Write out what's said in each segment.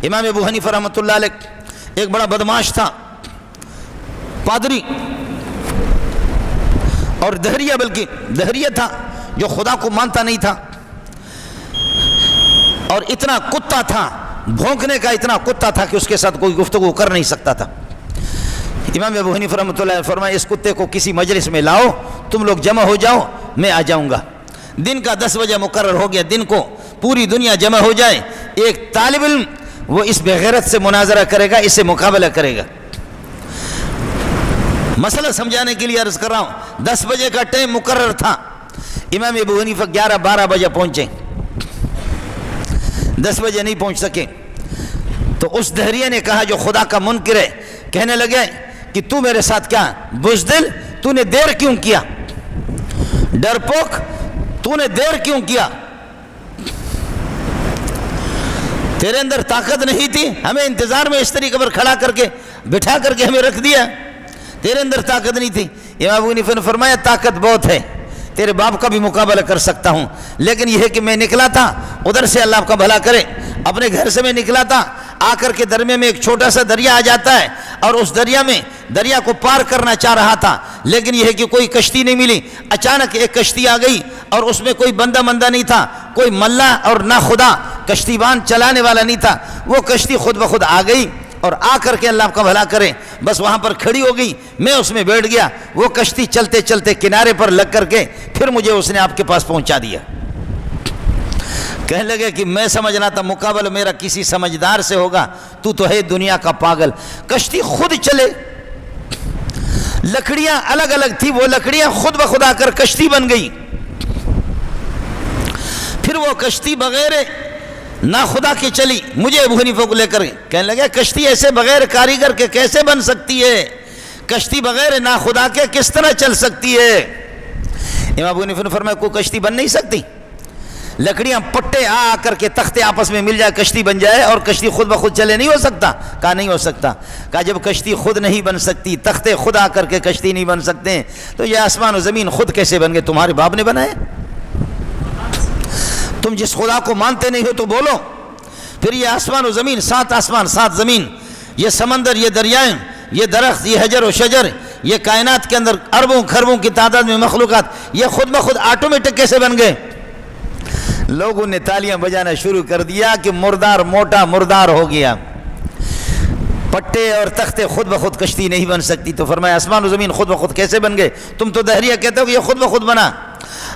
امام ابو حنیفہ رحمۃ اللہ علیہ ایک بڑا بدماش تھا، پادری اور دہریہ، بلکہ دہریہ تھا جو خدا کو مانتا نہیں تھا، اور اتنا کتا تھا، بھونکنے کا اتنا کتا تھا کہ اس کے ساتھ کوئی گفتگو کر نہیں سکتا تھا۔ امام ابو حنیفہ رحمۃ اللہ علیہ فرمایا اس کتے کو کسی مجلس میں لاؤ، تم لوگ جمع ہو جاؤ، میں آ جاؤں گا۔ دن کا 10 بجے مقرر ہو گیا، دن کو پوری دنیا جمع ہو جائے، ایک طالب علم وہ اس بغیرت سے مناظرہ کرے گا، اس سے مقابلہ کرے گا۔ مسئلہ سمجھانے کے لیے عرض کر رہا ہوں، 10 بجے کا ٹائم مقرر تھا، امام ابو حنیفہ 11-12 بجے پہنچے، 10 بجے نہیں پہنچ سکے۔ تو اس دہریہ نے کہا جو خدا کا منکر ہے، کہنے لگے کہ تو میرے ساتھ کیا بزدل، تو نے دیر کیوں کیا، ڈرپوک، تو نے دیر کیوں کیا، تیرے اندر طاقت نہیں تھی، ہمیں انتظار میں اس طریقے پر کھڑا کر کے بٹھا کر کے ہمیں رکھ دیا، تیرے اندر طاقت نہیں تھی۔ امام ابو حنیفہ نے فرمایا طاقت بہت ہے، تیرے باپ کا بھی مقابلہ کر سکتا ہوں، لیکن یہ ہے کہ میں نکلا تھا ادھر سے، اللہ آپ کا بھلا کرے، اپنے گھر سے میں نکلا تھا، آ کر کے درمیان میں ایک چھوٹا سا دریا آ جاتا ہے، اور اس دریا کو پار کرنا چاہ رہا تھا، لیکن یہ ہے کہ کوئی کشتی نہیں ملی۔ اچانک ایک کشتی آ گئی اور اس میں کوئی بندہ نہیں تھا، کوئی ملا اور نہ خدا کشتی بان چلانے والا نہیں تھا، وہ کشتی خود بخود آ گئی اور آ کر کے اللہ آپ کا بھلا کرے بس وہاں پر کھڑی ہو گئی، میں اس میں بیٹھ گیا، وہ کشتی چلتے چلتے کنارے پر لگ کر کے پھر مجھے اس نے آپ کے پاس پہنچا دیا۔ کہنے لگے کہ میں سمجھنا تھا مقابلہ میرا کسی سمجھدار سے ہوگا، تو ہے دنیا کا پاگل۔ کشتی خود چلے، لکڑیاں الگ الگ تھی، وہ لکڑیاں خود بخود آ کر کشتی بن گئی، پھر وہ کشتی بغیر نہ خدا کے چلی، مجھے ابو حنیفہ کو لے کر کہنے لگے کشتی ایسے بغیر کاریگر کے کیسے بن سکتی ہے، کشتی بغیر نہ خدا کے کس طرح چل سکتی ہے؟ امام ابو حنیفہ نے فرمایا کوئی کشتی بن نہیں سکتی، لکڑیاں پٹے آ کر کے تختے آپس میں مل جائے کشتی بن جائے، اور کشتی خود بخود چلے نہیں ہو سکتا؟ کہا نہیں ہو سکتا۔ کہا جب کشتی خود نہیں بن سکتی، تختے خود آ کر کے کشتی نہیں بن سکتے، تو یہ آسمان و زمین خود کیسے بن گئے؟ تمہارے باپ نے بنائے؟ تم جس خدا کو مانتے نہیں ہو تو بولو۔ پھر یہ آسمان و زمین، 7 آسمان 7 زمین، یہ سمندر، یہ دریائیں، یہ درخت، یہ حجر و شجر، یہ کائنات کے اندر اربوں خربوں کی تعداد میں مخلوقات، یہ خود بخود آٹومیٹک کیسے بن گئے؟ لوگوں نے تالیاں بجانا شروع کر دیا کہ مردار موٹا مردار ہو گیا، پٹے اور تختے خود بخود کشتی نہیں بن سکتی۔ تو فرمایا آسمان و زمین خود بخود کیسے بن گئے؟ تم تو دہریہ کہتے ہو کہ یہ خود بخود بنا،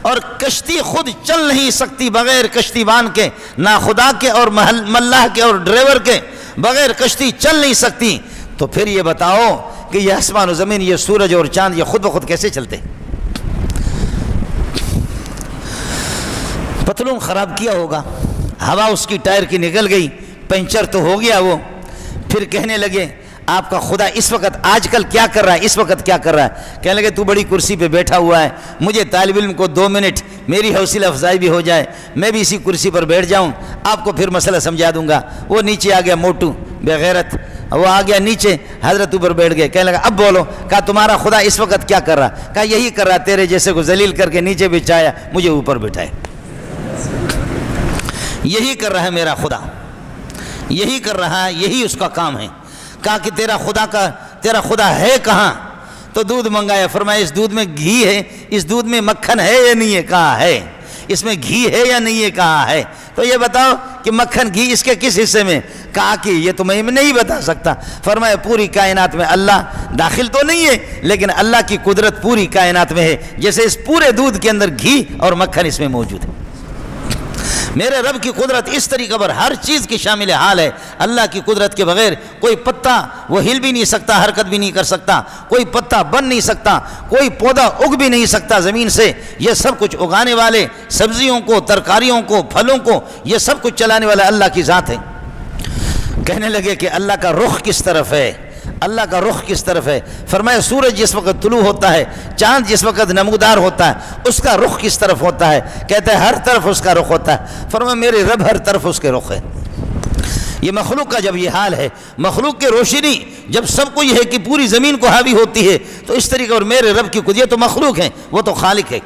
اور کشتی خود چل نہیں سکتی بغیر کشتی بان کے، نہ خدا کے اور ملاح کے اور ڈرائیور کے بغیر کشتی چل نہیں سکتی۔ تو پھر یہ بتاؤ کہ یہ آسمان و زمین، یہ سورج اور چاند، یہ خود بخود کیسے چلتے؟ پتلون خراب کیا ہوگا، ہوا اس کی ٹائر کی نکل گئی، پنچر تو ہو گیا وہ۔ پھر کہنے لگے آپ کا خدا اس وقت آج کل کیا کر رہا ہے، اس وقت کیا کر رہا ہے؟ کہنے لگے تو بڑی کرسی پہ بیٹھا ہوا ہے، مجھے طالب علم کو 2 منٹ میری حوصلہ افزائی بھی ہو جائے، میں بھی اسی کرسی پر بیٹھ جاؤں، آپ کو پھر مسئلہ سمجھا دوں گا۔ وہ نیچے آ گیا موٹو بغیرت، وہ آ گیا نیچے، حضرت اوپر بیٹھ گئے، کہنے لگا اب بولو۔ کہا تمہارا خدا اس وقت کیا کر رہا؟ کہا یہی کر رہا، تیرے جیسے کو ذلیل کر کے نیچے بچھایا، مجھے اوپر بٹھائے، یہی کر رہا ہے میرا خدا، یہی کر رہا ہے، یہی اس کا کام ہے۔ کہا کہ تیرا خدا ہے کہاں؟ تو دودھ منگایا، فرمایا اس دودھ میں گھی ہے، اس دودھ میں مکھن ہے یا نہیں ہے؟ کہا ہے۔ اس میں گھی ہے یا نہیں ہے؟ کہا ہے۔ تو یہ بتاؤ کہ مکھن گھی اس کے کس حصے میں؟ کہا کہ یہ تو میں نہیں بتا سکتا۔ فرمایا پوری کائنات میں اللہ داخل تو نہیں ہے، لیکن اللہ کی قدرت پوری کائنات میں ہے، جیسے اس پورے دودھ کے اندر گھی اور مکھن اس میں موجود ہے۔ میرے رب کی قدرت اس طریقے پر ہر چیز کی شامل حال ہے۔ اللہ کی قدرت کے بغیر کوئی پتا وہ ہل بھی نہیں سکتا، حرکت بھی نہیں کر سکتا، کوئی پتا بن نہیں سکتا، کوئی پودا اگ بھی نہیں سکتا زمین سے۔ یہ سب کچھ اگانے والے، سبزیوں کو، ترکاریوں کو، پھلوں کو، یہ سب کچھ چلانے والا اللہ کی ذات ہے۔ کہنے لگے کہ اللہ کا رخ کس طرف ہے، اللہ کا رخ کس طرف ہے؟ فرمایا سورج جس وقت طلوع ہوتا ہے، چاند جس وقت نمودار ہوتا ہے، اس کا رخ کس طرف ہوتا ہے؟ کہتے ہیں ہر طرف اس کا رخ ہوتا ہے۔ فرمایا میرے رب ہر طرف اس کے رخ ہے۔ یہ مخلوق کا جب یہ حال ہے، مخلوق کی روشنی جب سب کو یہ ہے کہ پوری زمین کو حاوی ہوتی ہے، تو اس طریقے اور میرے رب کی قدرت تو مخلوق ہے، وہ تو خالق ہے۔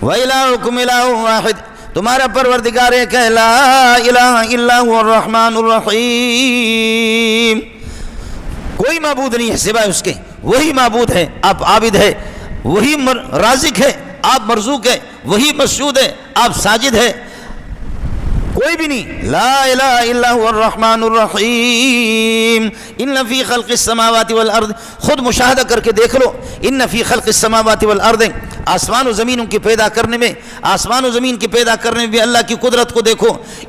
وَإِلَٰهُكُمْ إِلَٰهٌ وَاحِدٌ، تمہارا پروردگار ایک ہے، لا الہ الا هو الرحمن الرحیم، کوئی معبود نہیں ہے سوائے اس کے، وہی معبود ہے، آپ عابد ہے، وہی رازق ہے، آپ مرزوق ہے، وہی مسجود ہے، آپ ساجد ہے، کوئی بھی نہیں۔ لا الہ الا هو الرحمن الرحیم، ان فی خلق السماوات والارض، خود مشاہدہ کر کے دیکھ لو، ان فی خلق السماوات والارض، آسمان و زمینوں کی پیدا کرنے میں، آسمان و زمین کی پیدا کرنے میں بھی اللہ کی قدرت کو دیکھو،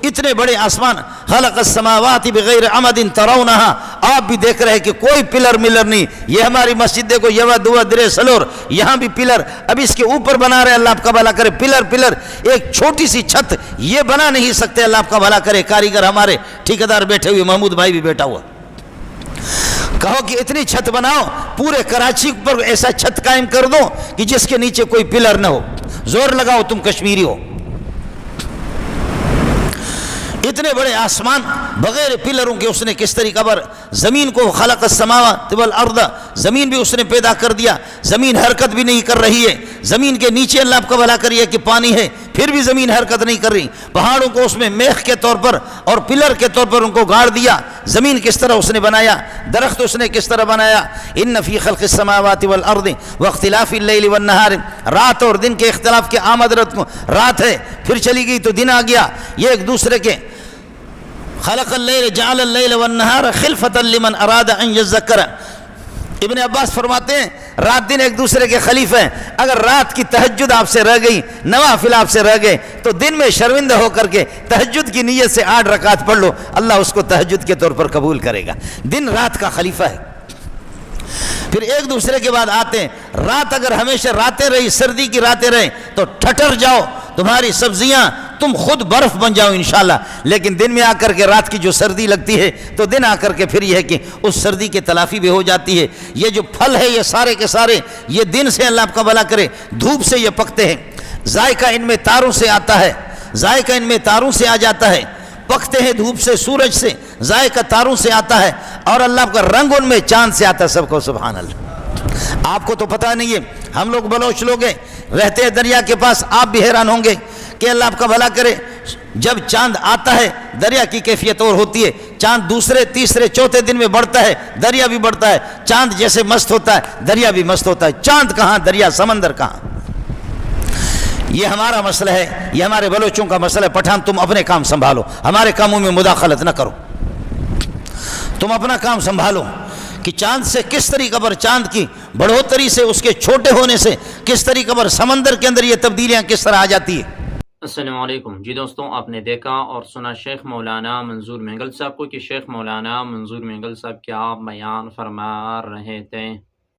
اتنے بڑے آسمان، خلق السماوات بغیر عمد ترونہا، آپ بھی دیکھ رہے کہ کوئی پلر ملر نہیں، یہ ہماری مسجد دیکھو، یوا دوا درے سلور، یہاں بھی پلر، اب اس کے اوپر بنا رہے، اللہ آپ کا بھلا کرے، پلر، ایک چھوٹی سی چھت یہ بنا نہیں سکتے، اللہ آپ کا بھلا کرے، کاریگر ہمارے ٹھیکیدار بیٹھے ہوئے، محمود بھائی بھی بیٹھا ہوا، کہو کہ اتنی چھت بناؤ، پورے کراچی پر ایسا چھت قائم کر دو کہ جس کے نیچے کوئی پلر نہ ہو، زور لگاؤ تم کشمیری ہو، اتنے بڑے آسمان بغیر پلروں کے اس نے کس طریقہ پر زمین کو، خلق السماوات والارض، زمین بھی اس نے پیدا کر دیا، زمین حرکت بھی نہیں کر رہی ہے، زمین کے نیچے اللہ آپ کا بھلا کریے کہ پانی ہے، پھر بھی زمین حرکت نہیں کر رہی، پہاڑوں کو اس میں میخ کے طور پر اور پلر کے طور پر ان کو گاڑ دیا، زمین کس طرح اس نے بنایا، درخت اس نے کس طرح بنایا، ان فی خلق السماوات والارض واختلاف اللیل والنہار، رات اور دن کے اختلاف کے آمد رات کو، رات ہے پھر چلی گئی تو دن آ گیا، یہ ایک دوسرے کے، خلق اللیل جعل اللیل والنہار خلفۃ لمن اراد ان یذکر، ابن عباس فرماتے ہیں رات دن ایک دوسرے کے خلیفہ ہیں، اگر رات کی تہجد آپ سے رہ گئی، نوافل آپ سے رہ گئے، تو دن میں شرمندہ ہو کر کے تہجد کی نیت سے 8 رکعت پڑھ لو، اللہ اس کو تہجد کے طور پر قبول کرے گا، دن رات کا خلیفہ ہے۔ پھر ایک دوسرے کے بعد آتے ہیں، رات اگر ہمیشہ راتیں رہی، سردی کی راتیں رہیں تو ٹھٹر جاؤ، تمہاری سبزیاں تم خود برف بن جاؤ انشاءاللہ، لیکن دن میں آ کر کے رات کی جو سردی لگتی ہے تو دن آ کر کے پھر یہ ہے کہ اس سردی کی تلافی بھی ہو جاتی ہے۔ یہ جو پھل ہے یہ سارے کے سارے یہ دن سے اللہ آپ کا بھلا کرے دھوپ سے یہ پکتے ہیں، ذائقہ ان میں تاروں سے آتا ہے، ذائقہ ان میں تاروں سے آ جاتا ہے، پکتے ہیں دھوپ سے، سورج سے، ذائقہ تاروں سے آتا ہے، اور اللہ کا رنگ ان میں چاند سے آتا ہے، سب کو سبحان اللہ۔ آپ کو تو پتہ نہیں ہے، ہم لوگ بلوچ لوگ ہیں، رہتے ہیں دریا کے پاس، آپ بھی حیران ہوں گے کہ اللہ آپ کا بھلا کرے جب چاند آتا ہے دریا کی کیفیت اور ہوتی ہے، چاند دوسرے تیسرے چوتھے دن میں بڑھتا ہے، دریا بھی بڑھتا ہے، چاند جیسے مست ہوتا ہے دریا بھی مست ہوتا ہے، چاند کہاں دریا سمندر کہاں؟ یہ ہمارا مسئلہ ہے، یہ ہمارے بلوچوں کا مسئلہ ہے۔ پٹھان تم اپنے کام سنبھالو، ہمارے کاموں میں مداخلت نہ کرو، تم اپنا کام سنبھالو کہ چاند سے کس طریقہ پر، چاند کی بڑھوتری سے، اس کے چھوٹے ہونے سے کس طریقہ پر سمندر کے اندر یہ تبدیلیاں کس طرح آ جاتی ہے۔ السلام علیکم جی دوستوں، آپ نے دیکھا اور سنا شیخ مولانا منظور مینگل صاحب کو کہ شیخ مولانا منظور مینگل صاحب کیا بیان فرما رہے تھے۔